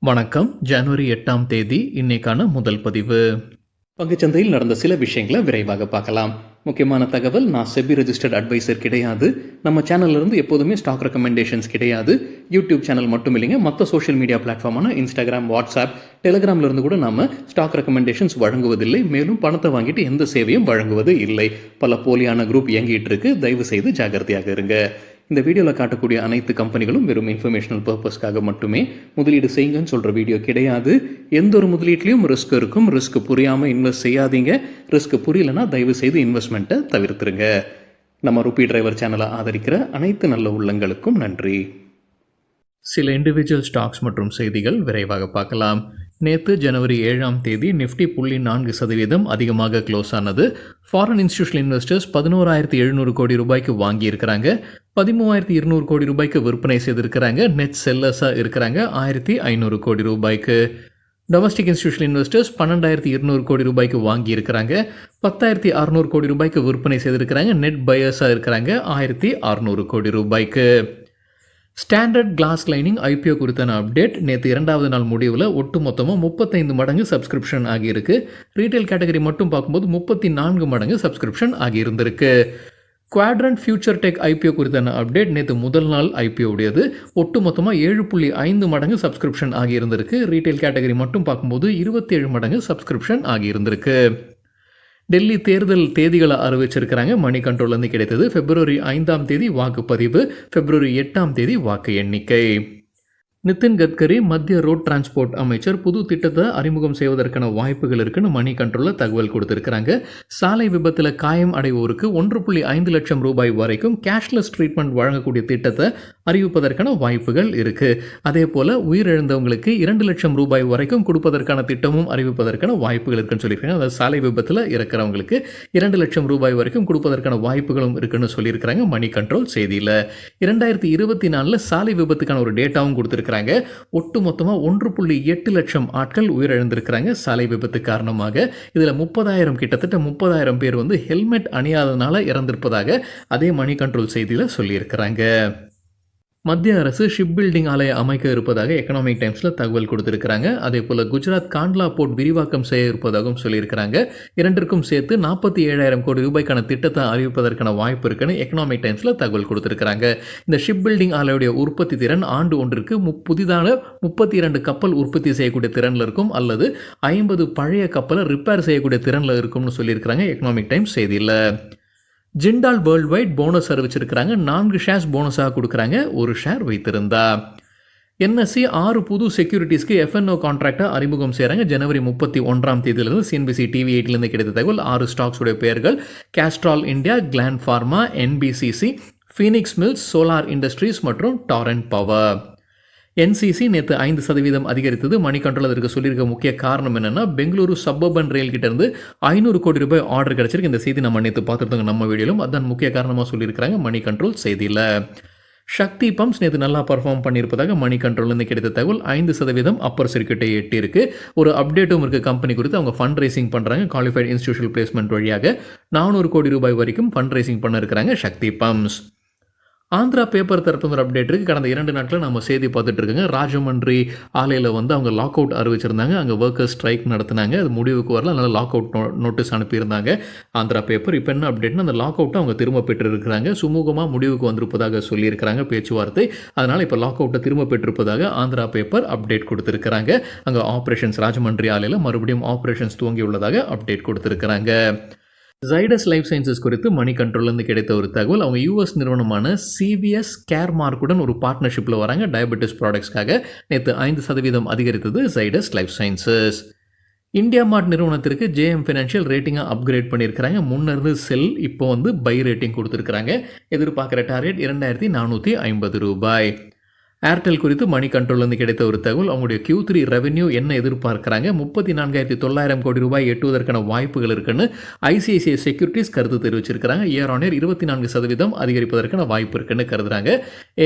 வணக்கம். ஜனவரி 8ஆம் தேதி இன்னைக்கான முதல் பதிவு. பங்குச்சந்தையில் நடந்த சில விஷயங்களை விரைவாக பார்க்கலாம். முக்கியமான தகவல், நான் செபி ரெஜிஸ்டர்ட் அட்வைசர் கிடையாது. நம்ம சேனல்ல இருந்து எப்போதுமே ஸ்டாக் ரெக்கமெண்டேஷன்ஸ் கிடையாது. யூடியூப் சேனல் மட்டும் இல்லைங்க, மற்ற சோஷியல் மீடியா பிளாட்ஃபார்மான இன்ஸ்டாகிராம், வாட்ஸ்அப், டெலிகிராம்ல இருந்து கூட நம்ம ஸ்டாக் ரெக்கமெண்டேஷன்ஸ் வழங்குவதில்லை. மேலும் பணத்தை வாங்கிட்டு எந்த சேவையும் வழங்குவது இல்லை. பல போலியான குரூப் இயங்கிட்டு இருக்கு. தயவு செய்து ஜாகிரதையாக இருங்க. இந்த வீடியோவில் காட்டக்கூடிய அனைத்து கம்பெனிகளும் வெறும் இன்ஃபர்மேஷனல் பர்பஸ்க்காக மட்டுமே முதலீடு செய்யுங்கன்னு சொல்கிற வீடியோ கிடையாது. எந்த ஒரு முதலீட்லையும் ரிஸ்க் இருக்கும். ரிஸ்க் புரியாமல் இன்வெஸ்ட் செய்யாதீங்க. ரிஸ்க் புரியலன்னா தயவு செய்து இன்வெஸ்ட்மெண்ட்டை தவிர்த்துருங்க. நம்ம ருபி டிரைவர் சேனலை ஆதரிக்கிற அனைத்து நல்ல உள்ளங்களுக்கும் நன்றி. சில இண்டிவிஜுவல் ஸ்டாக்ஸ் மற்றும் செய்திகள் விரைவாக பார்க்கலாம். நேற்று ஜனவரி 7ஆம் தேதி நிஃப்டி 0.4% அதிகமாக க்ளோஸ் ஆனது. ஃபாரின் இன்ஸ்டிடியூஷனல் இன்வெஸ்டர்ஸ் 11,700 கோடி ரூபாய்க்கு வாங்கியிருக்கிறாங்க. 13,200 கோடி ரூபாய்க்கு விற்பனை செய்திருக்கிறாங்க. நெட் செல்லர்ஸாக இருக்கிறாங்க 1,500 கோடி ரூபாய்க்கு. டொமஸ்டிக் இன்ஸ்டிடியூஷனல் இன்வெஸ்டர்ஸ் 12,200 கோடி ரூபாய்க்கு வாங்கியிருக்கிறாங்க. 10,600 கோடி ரூபாய்க்கு விற்பனை செய்திருக்கிறாங்க. நெட் பையர்ஸாக இருக்கிறாங்க 1,600 கோடி ரூபாய்க்கு. ஸ்டாண்டர்ட் கிளாஸ் லைனிங் ஐபிஓ குறித்தான அப்டேட். நேற்று 2வது நாள் முடிவில் ஒட்டு மொத்தமாக 35 மடங்கு சப்ஸ்கிரிப்ஷன் ஆகியிருக்கு. ரீட்டைல் கேட்டகரி மட்டும் பார்க்கும்போது 34 மடங்கு சப்ஸ்கிரிப்ஷன் ஆகியிருந்திருக்கு. குவாட்ரண்ட் ஃபியூச்சர் டெக் ஐபிஓ குறித்தான அப்டேட். நேற்று முதல் நாள் ஐபிஓ உடையது. ஒட்டு மொத்தமாக 7.5 மடங்கு சப்ஸ்கிரிப்ஷன் ஆகியிருந்திருக்கு. ரீட்டைல் கேட்டகரி மட்டும் பார்க்கும்போது 27 மடங்கு சப்ஸ்கிரிப்ஷன் ஆகியிருந்திருக்கு. டெல்லி தேர்தல் தேதிகளை அறிவிச்சிருக்கிறாங்க. மணி கண்ட்ரோல்லேருந்து கிடைத்தது. February 5ஆம் தேதி வாக்குப்பதிவு, February 8ஆம் தேதி வாக்கு எண்ணிக்கை. நிதின் கட்கரி மத்திய ரோட் டிரான்ஸ்போர்ட் அமைச்சர் புது திட்டத்தை அறிமுகம் செய்வதற்கான வாய்ப்புகள் இருக்குன்னு மணி கண்ட்ரோலில் தகவல் கொடுத்துருக்கிறாங்க. சாலை விபத்தில் காயம் அடைவோருக்கு 1.5 லட்சம் ரூபாய் வரைக்கும் கேஷ்லெஸ் ட்ரீட்மெண்ட் வழங்கக்கூடிய திட்டத்தை அறிவிப்பதற்கான வாய்ப்புகள் இருக்குது. அதே போல் உயிரிழந்தவங்களுக்கு 2 லட்சம் ரூபாய் வரைக்கும் கொடுப்பதற்கான திட்டமும் அறிவிப்பதற்கான வாய்ப்புகள் இருக்குன்னு சொல்லியிருக்காங்க. அதாவது சாலை விபத்தில் இறக்கிறவங்களுக்கு 2 லட்சம் ரூபாய் வரைக்கும் கொடுப்பதற்கான வாய்ப்புகளும் இருக்குன்னு சொல்லியிருக்கிறாங்க மணி கண்ட்ரோல் செய்தியில். 2024 சாலை விபத்துக்கான ஒரு டேட்டாவும் கொடுத்துருக்காங்க. ஒட்டு மொத்தமாக 1.8 லட்சம் ஆட்கள் உயிரிழந்திருக்கிறாங்க சாலை விபத்து காரணமாக. இதில் 30,000 கிட்டத்தட்ட 30,000 பேர் ஹெல்மெட் அணியாதனால இறந்திருப்பதாக அதே மணி கண்ட்ரோல் செய்தியில் சொல்லியிருக்கிறாங்க. மத்திய அரசு ஷிப் பில்டிங் ஆலையை அமைக்க இருப்பதாக எக்கனாமிக் டைம்ஸில் தகவல் கொடுத்துருக்கிறாங்க. அதே போல் குஜராத் காண்ட்லா போர்ட் விரிவாக்கம் செய்ய இருப்பதாகவும் சொல்லியிருக்கிறாங்க. இரண்டிற்கும் சேர்த்து 47,000 கோடி ரூபாய்க்கான திட்டத்தை அறிவிப்பதற்கான வாய்ப்பு இருக்குன்னு எக்கனாமிக் டைம்ஸில் தகவல் கொடுத்துருக்கிறாங்க. இந்த ஷிப் பில்டிங் ஆலையுடைய உற்பத்தி திறன் ஆண்டு ஒன்றிற்கு புதிதான 32 கப்பல் உற்பத்தி செய்யக்கூடிய திறனில் இருக்கும், அல்லது 50 பழைய கப்பலை ரிப்பேர் செய்யக்கூடிய திறனில் இருக்கும்னு சொல்லியிருக்கிறாங்க எக்கனாமிக் டைம்ஸ் செய்தியில். ஜிண்டால் வேர்ல்டு வைட் போனஸ் அறிவிச்சிருக்கிறாங்க. 4 ஷேர்ஸ் போனஸாக கொடுக்குறாங்க, 1 ஷேர் வைத்திருந்தா. என்எஸ்சி 6 புது செக்யூரிட்டிஸ்க்கு எஃப்என்ஓ கான்ட்ராக்டை அறிமுகம் செய்கிறாங்க. ஜனவரி 31ஆம் தேதியிலிருந்து சிஎன்பிசி டிவி 8லேருந்து கிடைத்த தகவல். 6 ஸ்டாக்ஸுடைய பெயர்கள்: Castrol India, Gland Pharma, NBCC, Phoenix Mills, Solar Industries மற்றும் டாரண்ட் பவர். என்சிசி நேற்று 5% அதிகரித்தது. மணி கண்ட்ரோல் அதற்கு சொல்லியிருக்க முக்கிய காரணம் என்னென்னா, பெங்களூரு சப்பர்பன் ரயில் கிட்டேருந்து 500 கோடி ரூபாய் ஆர்டர் கிடச்சிருக்கு. இந்த செய்தி நம்ம நேற்று பார்த்துருந்தோங்க நம்ம வீடியோலும். அதான் முக்கிய காரணமாக சொல்லியிருக்கிறாங்க மணி கண்ட்ரோல் செய்தியில். சக்தி பம்ப்ஸ் நேற்று நல்லா பர்ஃபார்ம் பண்ணியிருப்பதாக மணி கண்ட்ரோல்லேருந்து கிடைத்த தகவல். 5% அப்பர் சர்க்கியூட்டை எட்டியிருக்கு. ஒரு அப்டேட்டும் இருக்குது கம்பெனி குறித்து. அவங்க ஃபண்ட் ரைசிங் பண்ணுறாங்க. குவாலிஃபைட் இன்ஸ்டிடியூஷனல் பிளேஸ்மெண்ட் வழியாக 400 கோடி ரூபாய் வரைக்கும் ஃபண்ட் ரைசிங் பண்ண இருக்கிறாங்க சக்தி பம்ப்ஸ். ஆந்திரா பேப்பர் தரப்பு ஒரு அப்டேட் இருக்குது. கடந்த 2 நாட்களில் நம்ம செய்தி பார்த்துட்டு இருக்கோங்க. ராஜமன்றி ஆலையில் அவங்க லாக் அவுட் அறிவிச்சிருந்தாங்க. அங்கே ஒர்க்கர்ஸ் ஸ்ட்ரைக் நடத்தினாங்க. அது முடிவுக்கு வரல. அதனால் லாக் அவுட் நோட்டீஸ் அனுப்பியிருந்தாங்க ஆந்திரா பேப்பர். இப்போ என்ன அப்டேட்னா, அந்த லாக் அவுட்டை அவங்க திரும்ப பெற்றிருக்கிறாங்க. சுமூகமாக முடிவுக்கு வந்திருப்பதாக சொல்லியிருக்கிறாங்க பேச்சுவார்த்தை. அதனால் இப்போ லாக் அவுட்டை திரும்ப பெற்றிருப்பதாக ஆந்திரா பேப்பர் அப்டேட் கொடுத்துருக்கிறாங்க. அங்கே ஆப்ரேஷன்ஸ் ராஜமன்றி ஆலையில் மறுபடியும் ஆப்ரேஷன்ஸ் துவங்கியுள்ளதாக அப்டேட் கொடுத்துருக்கிறாங்க. ஜைடஸ் லைஃப் சயின்சஸ் குறித்து மணி கண்ட்ரோல்லேருந்து கிடைத்த ஒரு தகவல். அவங்க யூஎஸ் நிறுவனமான சிவிஎஸ் கேர்மார்க்குடன் ஒரு பார்ட்னர்ஷிப்பில் வராங்க டயபெட்டிஸ் ப்ராடக்ட்ஸ்க்காக. நேற்று 5% அதிகரித்தது ஜைடஸ் லைஃப் சயின்சஸ். இந்தியா மார்ட் நிறுவனத்திற்கு ஜேஎம் ஃபினான்ஷியல் ரேட்டிங்காக அப்கிரேட் பண்ணியிருக்கிறாங்க. முன்னிருந்து செல், இப்போ பை ரேட்டிங் கொடுத்துருக்குறாங்க. எதிர்பார்க்குற டார்கெட் 2,450 ரூபாய். ஏர்டெல் குறித்து மணி கண்ட்ரோல்லேருந்து கிடைத்த ஒரு தகவல். அவங்களுடைய Q3 ரெவென்யூ என்ன எதிர்பார்க்குறாங்க, 34,900 கோடி ரூபாய் எட்டுவதற்கான வாய்ப்புகள் இருக்குன்னு ஐசிஐசிஐ செக்யூரிட்டிஸ் கருத்து தெரிவிச்சிருக்கிறாங்க. இயர் ஆன் இயர் 24% அதிகரிப்பதற்கான வாய்ப்பு இருக்குன்னு கருதுறாங்க.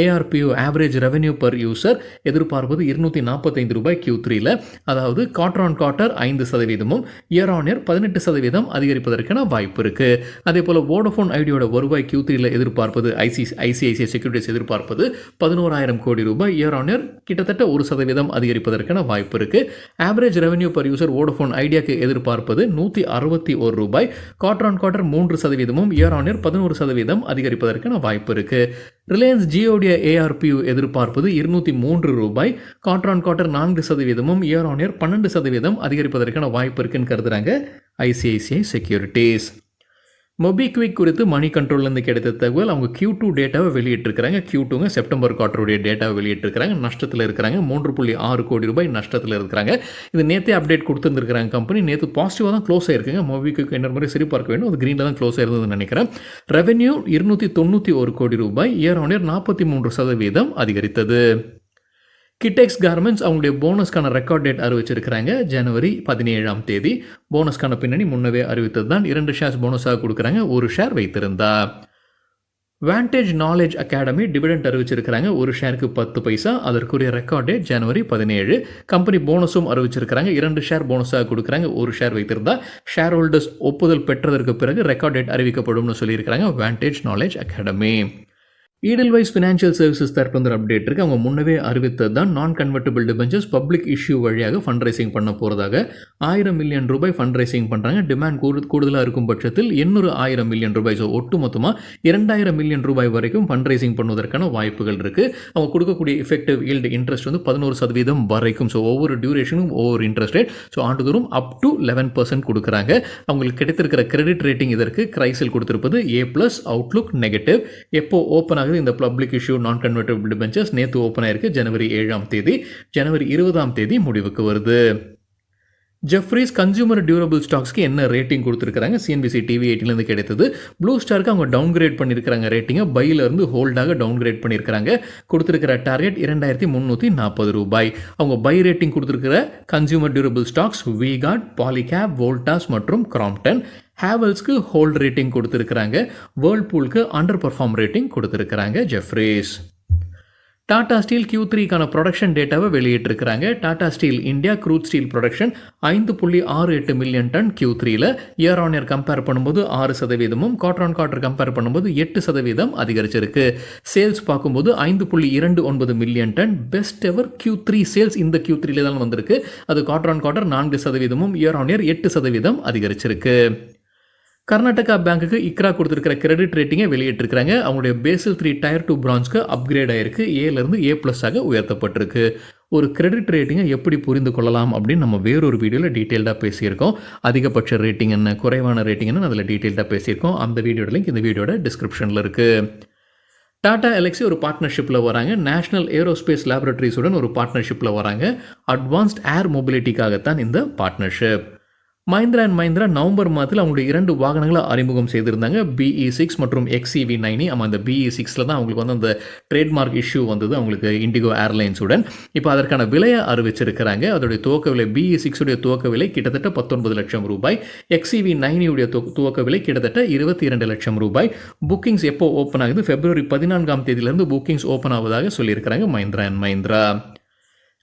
A R P O average revenue per user எதிர்பார்ப்பது 245 ரூபாய் Q3ல, அதாவது quarter on quarter 5%, year on year 18% அதிகரிப்பதற்கான வாய்ப்பு இருக்குது. அதே போல் வோடஃபோன் ஐடியோட வருவாய் Q3ல எதிர்பார்ப்பது ஐசிஐசிஐ செக்யூரிட்டிஸ் எதிர்பார்ப்பது 11,000 கோடி ரூபாய், இயர் ஆன் இயர் கிட்டத்தட்ட 1% அதிகரிப்பதற்கான வாய்ப்பு இருக்குது. Average revenue per user Vodafone ஐடியாவுக்கு எதிர்பார்ப்பது 161 ரூபாய், quarter on quarter 3%, year on year 11% அதிகரிப்பதற்கான வாய்ப்பு இருக்குது. ரிலையன்ஸ் ஜியோடைய ஏஆர்பியூ எதிர்பார்ப்பது 203 ரூபாய், quarter on quarter 4%, year on year 12% அதிகரிப்பதற்கான வாய்ப்பு இருக்குன்னு கருதுறாங்க ஐசிஐசிஐ செக்யூரிட்டிஸ். மொபிக்விக் குறித்து மணி கண்ட்ரோல்லேருந்து கிடைத்த தகவல், அவங்க Q2 டேட்டாவை வெளியிட்டிருக்கிறாங்க. Q2ங்க செப்டம்பர் குவார்டருடைய டேட்டாவை வெளியிட்டிருக்கிறாங்க. நஷ்டத்தில் இருக்கிறாங்க, 3.6 கோடி ரூபாய் நஷ்டத்தில் இருக்கிறாங்க. இது நேற்றே அப்டேட் கொடுத்துருந்துருக்காங்க கம்பெனி. நேற்று பாசிட்டிவாக தான் க்ளோஸ் ஆயிருக்குங்க. மொபிக்விக் என்ன மாதிரி சரி பார்க்க வேண்டும், அது க்ரீனில் தான் க்ளோஸ் ஆயிருந்ததுன்னு நினைக்கிறேன். ரெவென்யூ 291 கோடி ரூபாய், இயர் ஆன் இயர் 43% அதிகரித்தது. கிட்டெக்ஸ் கார்மெண்ட்ஸ் அவங்களுடைய போனஸ்க்கான ரெக்கார்ட் டேட் அறிவிச்சிருக்கிறாங்க ஜனவரி 17. போனஸ்க்கான பின்னணி முன்னவே அறிவித்தது தான். 2 ஷேர்ஸ் போனஸாக கொடுக்குறாங்க, 1 ஷேர் வைத்திருந்தா. வாண்டேஜ் நாலேஜ் அகாடமி டிவிடெண்ட் அறிவிச்சிருக்கிறாங்க, 1 ஷேருக்கு 10 பைசா. அதற்குரிய ரெக்கார்ட் டேட் ஜனவரி 17. கம்பெனி போனஸும் அறிவிச்சிருக்கிறாங்க, 2 ஷேர் போனஸாக கொடுக்குறாங்க, 1 ஷேர் வைத்திருந்தா. ஷேர் ஹோல்டர்ஸ் ஒப்புதல் பெற்றதற்கு பிறகு ரெக்கார்ட் டேட் அறிவிக்கப்படும்னு சொல்லியிருக்கிறாங்க Vantage knowledge academy. Edelweiss financial services தரப்பு அப்டேட் இருக்குது. அவங்க முன்னவே அறிவித்தது தான் non convertible debentures public issue வழியாக ஃபண்ட் ரைசிங் பண்ண போகிறதாக 1000 மில்லியன் ரூபாய் ஃபண்ட் ரைசிங் பண்ணுறாங்க. டிமாண்ட் கூடுதலாக இருக்கும் பட்சத்தில் 1000 மில்லியன் ரூபாய், ஸோ ஒட்டு மொத்தமாக 2000 மில்லியன் ரூபாய் வரைக்கும் ஃபண்ட் ரைசிங் பண்ணுவதற்கான வாய்ப்புகள் இருக்குது. அவங்க கொடுக்கக்கூடிய எஃபெக்டிவ் ஈல்டு இன்ட்ரெஸ்ட் வந்து 11% வரைக்கும். ஸோ ஒவ்வொரு டியூரேஷனும் ஒவ்வொரு இன்ட்ரெஸ்ட் ரேட், ஸோ ஆண்டுதோறும் அப் டு 11% கொடுக்குறாங்க. அவங்களுக்கு கிடைத்திருக்கிற கிரெடிட் ரேட்டிங் இதற்கு கிரைசில் கொடுத்திருப்பது A+, அவுட்லுக் நெகட்டிவ். எப்போ ஓப்பன் இந்த பப்ளிக் இஷ்யூ நான் கன்வெர்ட்டபிள் டிபெஞ்சர்ஸ் நேற்று ஓப்பன் ஆயிருக்கு ஜனவரி 7. ஜனவரி 20 முடிவுக்கு வருது. ஜெஃப்ரீஸ் கன்சியூமர் டியூரபிள் ஸ்டாக்ஸ்க்கு என்ன ரேட்டிங் கொடுத்துருக்காங்க, சிஎன்பிசி டிவி 18 கிடைத்தது. ப்ளூ ஸ்டாருக்கு அவங்க டவுன்கிரேட் பண்ணியிருக்காங்க ரேட்டிங்கை, பையிலிருந்து ஹோல்டாக டவுன்கிரேட் பண்ணியிருக்காங்க. கொடுத்துருக்கிற டார்கெட் 2340 ரூபாய். அவங்க பை ரேட்டிங் கொடுத்துருக்கிற consumer durable stocks V Guard, Polycab, Voltas மற்றும் கிராம்ப்டன். ஹேவல்ஸ்க்கு ஹோல்ட் ரேட்டிங் கொடுத்துருக்குறாங்க, வேர்ல்பூலுக்கு அண்டர் பர்ஃபார்ம் ரேட்டிங் கொடுத்துருக்குறாங்க ஜெஃப்ரீஸ். டாடா ஸ்டீல் Q3க்கான ப்ரொடக்ஷன் டேட்டாவை வெளியிட்டிருக்கிறாங்க. Tata steel India crude steel production 5.68 million tonne Q3ல இயர் ஆன் இயர் கம்பேர் பண்ணும்போது 6%, குவார்டர் ஆன் குவார்டர் கம்பேர் பண்ணும்போது 8% அதிகரிச்சிருக்கு. சேல்ஸ் பார்க்கும்போது 5.29 million tonne, best ever Q3 sales இந்த Q3ல தான் வந்திருக்கு. அது quarter on quarter 4%, year on year 8% அதிகரிச்சிருக்கு. கர்நாடகா பேங்க்குக்கு இக்ரா கொடுத்துருக்கிற கிரெடிட் ரேட்டிங்கை வெளியிட்டிருக்கிறாங்க. அவங்களுடைய பேசில் 3 டயர் 2 பிரான்ச்க்கு அப்கிரேட் ஆயிருக்கு, ஏலேருந்து A+ஆக உயர்த்தப்பட்டிருக்கு. ஒரு கிரெடிட் ரேட்டிங்கை எப்படி புரிந்து கொள்ளலாம் அப்படின்னு நம்ம வேறொரு வீடியோவில் டீட்டெயில்டாக பேசியிருக்கோம். அதிகபட்ச ரேட்டிங் என்ன, குறைவான ரேட்டிங் என்ன, அதில் டீட்டெயில்டாக பேசியிருக்கோம். அந்த வீடியோட லிங்க் இந்த வீடியோட டிஸ்கிரிப்ஷனில் இருக்குது. டாடா எலக்ஸி ஒரு பார்ட்னர்ஷிப்பில் வராங்க. நேஷனல் ஏரோஸ்பேஸ் லேபரட்டரிஸுடன் ஒரு பார்ட்னர்ஷிப்பில் வராங்க. அட்வான்ஸ்ட் ஏர் மொபிலிட்டிக்காகத்தான் இந்த partnership. Mahindra and Mahindra November மாதத்தில் அவங்களுடைய 2 வாகனங்களை அறிமுகம் செய்திருந்தாங்க, BE6 மற்றும் XEV90. அந்த BE6ல தான் அவங்களுக்கு வந்து அந்த ட்ரேட்மார்க் இஷ்யூ வந்தது அவங்களுக்கு இண்டிகோ ஏர்லைன்ஸுடன். இப்போ அதற்கான விலையை அறிவிச்சிருக்கிறாங்க. அதோடைய துவக்க விலை BE6 உடைய துவக்க விலை கிட்டத்தட்ட 19 லட்சம் ரூபாய், XEV90 உடைய துவக்க விலை கிட்டத்தட்ட 22 லட்சம் ரூபாய். புக்கிங்ஸ் எப்போ ஓப்பன் ஆகுது, February 14 புக்கிங்ஸ் ஓப்பன் ஆவதாக சொல்லியிருக்கிறாங்க Mahindra and Mahindra.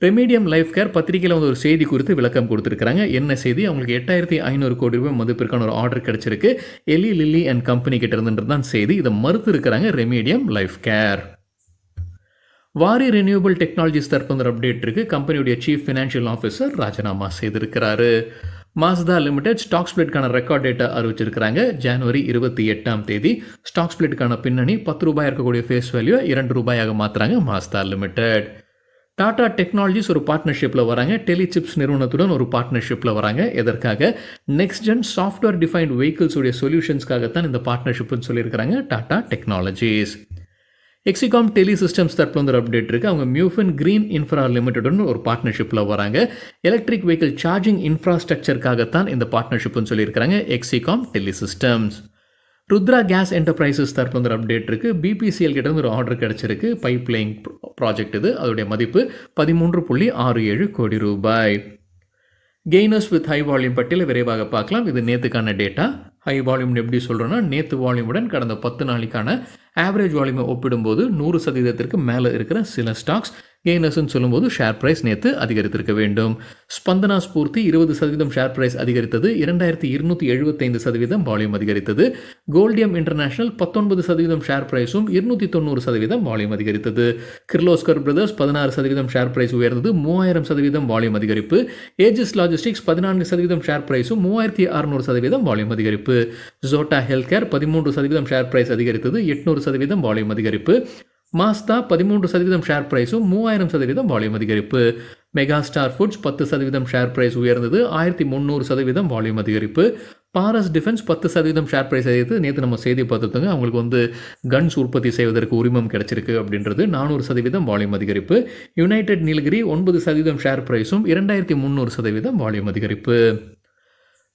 Remedium life care பத்திரிகையில் வந்து ஒரு செய்தி குறித்து விளக்கம் கொடுத்துருக்காங்க. என்ன செய்தி, அவங்களுக்கு 8500 கோடி ரூபாய் மதிப்பிற்கான ஒரு ஆர்டர் கிடைச்சிருக்கு எலி லில்லி அண்ட் கம்பெனி கிட்ட இருந்துன்றது தான் செய்தி. இதை மறுத்து இருக்கிறாங்க ரெமீடியம் லைஃப் கேர். வாரி ரெனியூவபிள் டெக்னாலஜிஸ் தரப்பு அப்டேட் இருக்கு. கம்பெனியுடைய சீஃப் ஃபினான்ஷியல் ஆஃபீஸர் ராஜினாமா செய்திருக்கிறாரு. மாஸ்தா லிமிடெட் ஸ்டாக் ஸ்பிளிட்கான ரெக்கார்ட் டேட்டா அறிவிச்சிருக்கிறாங்க ஜனவரி 28. ஸ்டாக் ஸ்பிளிட்கான பின்னணி 10 ரூபாய் இருக்கக்கூடிய ஃபேஸ் வேல்யூ 2 ரூபாயாக மாற்றுறாங்க மாஸ்தா லிமிடெட். டாடா டெக்னாலஜிஸ் ஒரு பார்ட்னர்ஷிப்பில் வராங்க. டெலிசிப்ஸ் நிறுவனத்துடன் ஒரு பார்ட்னர்ஷிப்பில் வராங்க. எதற்காக, நெக்ஸ்ட் ஜென் சாஃப்ட்வேர் டிஃபைன்ட் வெஹிக்கிள்ஸுடைய சொல்யூஷன்ஸ்க்காகத்தான் இந்த பார்ட்னர்ஷிப்னு சொல்லியிருக்கிறாங்க டாடா டெக்னாலஜிஸ். எக்ஸிகாம் டெலி சிஸ்டம்ஸ் தரப்பு ஒரு அப்டேட் இருக்குது. அவங்க மியூஃபின் கிரீன் இன்ஃப்ரா லிமிடெடுடன் ஒரு பார்ட்னர்ஷிப்பில் வராங்க. எலக்ட்ரிக் வெஹிக்கிள் சார்ஜிங் இன்ஃப்ராஸ்ட்ரக்சருக்காகத்தான் இந்த பார்ட்னர்ஷிப்னு சொல்லியிருக்கிறாங்க எக்ஸிகாம் டெலி சிஸ்டம்ஸ். ருத்ரா கேஸ் என்டர்பிரைசஸ் தரப்பு வந்து அப்டேட் இருக்குது. BPCL கிட்ட ஒரு ஆர்டர் கிடச்சிருக்கு, பைப் லைன் ப்ராஜெக்ட் இது. அதோடைய மதிப்பு 13.67 கோடி ரூபாய். கெய்னர்ஸ் வித் ஹை வால்யூம் பட்டியலை விரைவாக பார்க்கலாம். இது நேற்றுக்கான டேட்டா. ஹை வால்யூம்னு எப்படி சொல்கிறோன்னா, நேற்று வால்யூமுடன் கடந்த 10 நாளைக்கான ஆவரேஜ் வால்யூமை ஒப்பிடும்போது 100% மேலே இருக்கிற சில ஸ்டாக்ஸ் கெய்னர்ஸ்ன்னு சொல்லும்போது ஷேர் பிரைஸ் நேற்று அதிகரித்திருக்க வேண்டும். ஸ்பந்தனா ஸ்பூர்த்தி 20% ஷேர் பிரைஸ் அதிகரித்தது. 2275% வால்யூம் அதிகரித்தது. கோல்டியம் இன்டர்நேஷனல் 19% ஷேர் பிரைஸும் 290% வால்யூம் அதிகரித்தது. கிர்லோஸ்கர் பிரதர்ஸ் 16% ஷேர் பிரைஸ் உயர்ந்தது. 3000% வால்யூம் அதிகரிப்பு. ஏஜிஸ் லாஜிஸ்டிக்ஸ் 14% ஷேர் பிரைஸும் 3600% வால்யூம் அதிகரிப்பு. Zota health care 13% share price அதிகரித்தது. 800% வால்யூம் அதிகரிப்பு. மாஸ்தா 13% ஷேர் பிரைஸும் 3000% வால்யூம் அதிகரிப்பு. Mega Star Foods 10% share price உயர்ந்தது. 1300% வால்யூம் அதிகரிப்பு. பாரஸ் டிஃபென்ஸ் 10% ஷேர் பிரைஸ் அதிகரித்து. நேற்று நம்ம செய்தி பார்த்துருந்தோங்க, அவங்களுக்கு கன்ஸ் உற்பத்தி செய்வதற்கு உரிமம் கிடைச்சிருக்கு அப்படின்றது. 400% வால்யூம் அதிகரிப்பு. யுனைடெட் நீலகிரி 9% ஷேர் பிரைஸும் 2300% வால்யூம் அதிகரிப்பு.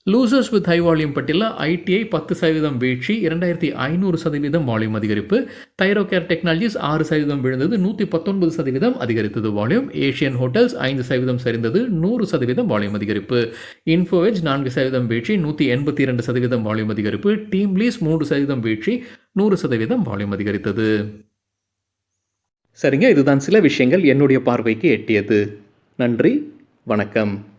லூசர்ஸ் வித் ஹை வால்யூம் பட்டியலில் ஐடிஐ 10% வீழ்ச்சி, 2500% வால்யூம் அதிகரிப்பு. தைரோகேர் டெக்னாலஜிஸ் 6% விழுந்தது, 119% அதிகரித்தது வால்யூம். ஏஷியன் ஹோட்டல்ஸ் 5% சரிந்தது, 100% வால்யூம் அதிகரிப்பு. இன்ஃபோஎட்ஜ் 4% வீழ்ச்சி, 182% வால்யூம் அதிகரிப்பு. டீம் லீஸ் 3% வீழ்ச்சி, 100% வால்யூம் அதிகரித்தது. சரிங்க, இதுதான் சில விஷயங்கள் என்னுடைய பார்வைக்கு எட்டியது. நன்றி, வணக்கம்.